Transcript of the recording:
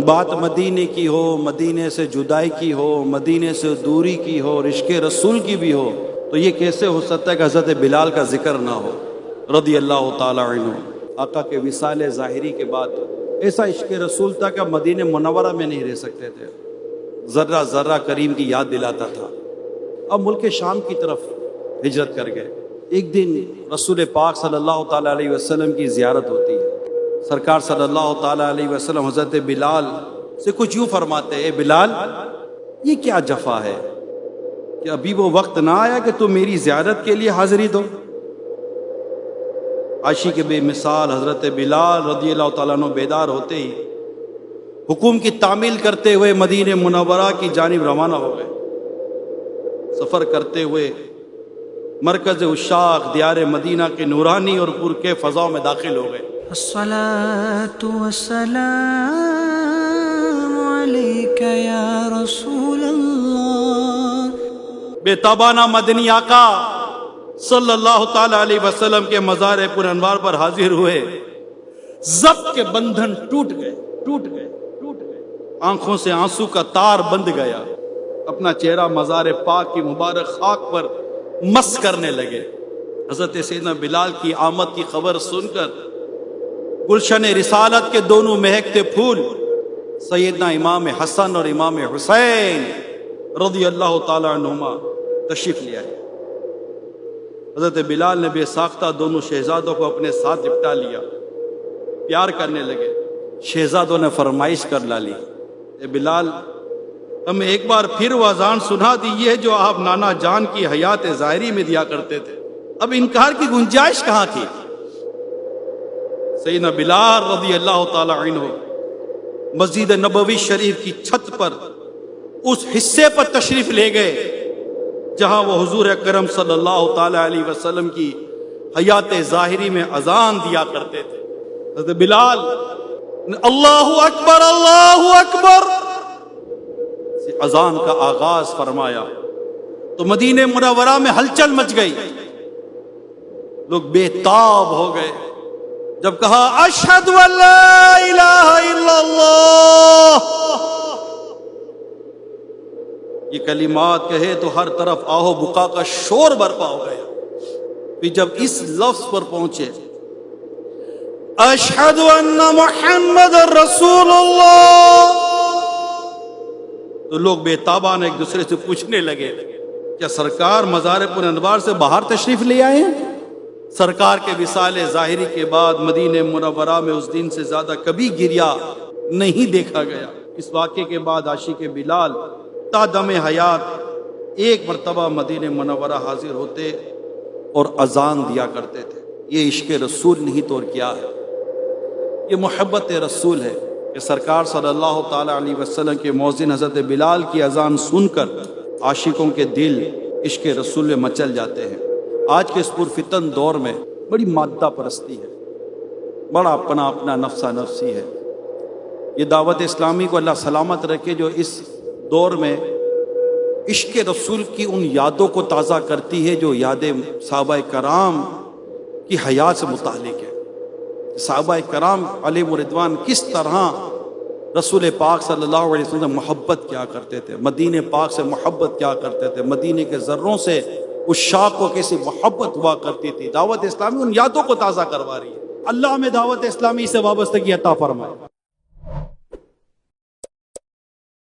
بات مدینے کی ہو، مدینے سے جدائی کی ہو، مدینے سے دوری کی ہو اور عشق رسول کی بھی ہو، تو یہ کیسے ہو سکتا ہے کہ حضرت بلال کا ذکر نہ ہو رضی اللہ تعالی عنہ۔ آقا کے وصال ظاہری کے بعد ایسا عشق رسول تھا کہ مدینہ منورہ میں نہیں رہ سکتے تھے، ذرہ ذرہ کریم کی یاد دلاتا تھا۔ اب ملک شام کی طرف ہجرت کر گئے۔ ایک دن رسول پاک صلی اللہ تعالیٰ علیہ وسلم کی زیارت ہوتی ہے۔ سرکار صلی اللہ تعالیٰ علیہ وسلم حضرت بلال سے کچھ یوں فرماتے ہیں، اے بلال، یہ کیا جفا ہے کہ ابھی وہ وقت نہ آیا کہ تم میری زیارت کے لیے حاضری دو؟ عاشق بے مثال حضرت بلال رضی اللہ تعالیٰ عنہ بیدار ہوتے ہی حکم کی تعمیل کرتے ہوئے مدینہ منورہ کی جانب روانہ ہو گئے۔ سفر کرتے ہوئے مرکز عشاق دیار مدینہ کے نورانی اور پر کے فضاؤں میں داخل ہو گئے۔ الصلاۃ والسلام علیک یا رسول اللہ۔ بے تابانہ مدنی آقا صلی اللہ تعالی علیہ وسلم کے مزار پر انوار پر حاضر ہوئے۔ ضبط کے بندھن ٹوٹ گئے۔ آنکھوں سے آنسو کا تار بند گیا۔ اپنا چہرہ مزار پاک کی مبارک خاک پر مس کرنے لگے۔ حضرت سیدنا بلال کی آمد کی خبر سن کر گلشن رسالت کے دونوں مہکتے پھول سیدنا امام حسن اور امام حسین رضی اللہ تعالی عنہما تشریف لے آئے۔ حضرت بلال نے بے ساختہ دونوں شہزادوں کو اپنے ساتھ لپٹا لیا، پیار کرنے لگے۔ شہزادوں نے فرمائش کر ڈالی، اے بلال، ہمیں ایک بار پھر وہ اذان سنا دیجیے جو آپ نانا جان کی حیات ظاہری میں دیا کرتے تھے۔ اب انکار کی گنجائش کہاں تھی؟ سیدنا بلال رضی اللہ تعالی عنہ مسجد نبوی شریف کی چھت پر اس حصے پر تشریف لے گئے جہاں وہ حضور اکرم صلی اللہ تعالی علیہ وسلم کی حیات ظاہری میں اذان دیا کرتے تھے۔ حضرت بلال نے اللہ اکبر سے اذان کا آغاز فرمایا تو مدینہ منورہ میں ہلچل مچ گئی۔ لوگ بے تاب ہو گئے جب کہا اشہد ان لا الہ الا اللہ۔ یہ کلمات کہے تو ہر طرف آہو بکا کا شور برپا ہو گیا۔ پھر جب اس لفظ پر پہنچے اشہد ان محمد رسول اللہ، تو لوگ بے تابان ایک دوسرے سے پوچھنے لگے، کیا سرکار مزار پر انوار سے باہر تشریف لے آئے ہیں؟ سرکار کے وصال ظاہری کے بعد مدینہ منورہ میں اس دن سے زیادہ کبھی گریا نہیں دیکھا گیا۔ اس واقعے کے بعد عاشق بلال تا دم حیات ایک مرتبہ مدینہ منورہ حاضر ہوتے اور اذان دیا کرتے تھے۔ یہ عشق رسول نہیں تو اور کیا ہے؟ یہ محبت رسول ہے کہ سرکار صلی اللہ تعالی علیہ وسلم کے مؤذن حضرت بلال کی اذان سن کر عاشقوں کے دل عشق رسول میں مچل جاتے ہیں۔ آج کے اس پرفتن دور میں بڑی مادہ پرستی ہے، بڑا اپنا نفسہ نفسی ہے۔ یہ دعوت اسلامی کو اللہ سلامت رکھے جو اس دور میں عشق رسول کی ان یادوں کو تازہ کرتی ہے جو یادیں صحابہ کرام کی حیات سے متعلق ہے۔ صحابہ کرام علیہ رضوان کس طرح رسول پاک صلی اللہ علیہ وسلم سے محبت کیا کرتے تھے، مدینہ پاک سے محبت کیا کرتے تھے، مدینہ کے ذروں سے اس شاخ کو کیسی محبت ہوا کرتی تھی۔ دعوت اسلامی ان یادوں کو تازہ کروا رہی ہے۔ اللہ میں دعوت اسلامی سے وابستگی عطا فرمائے۔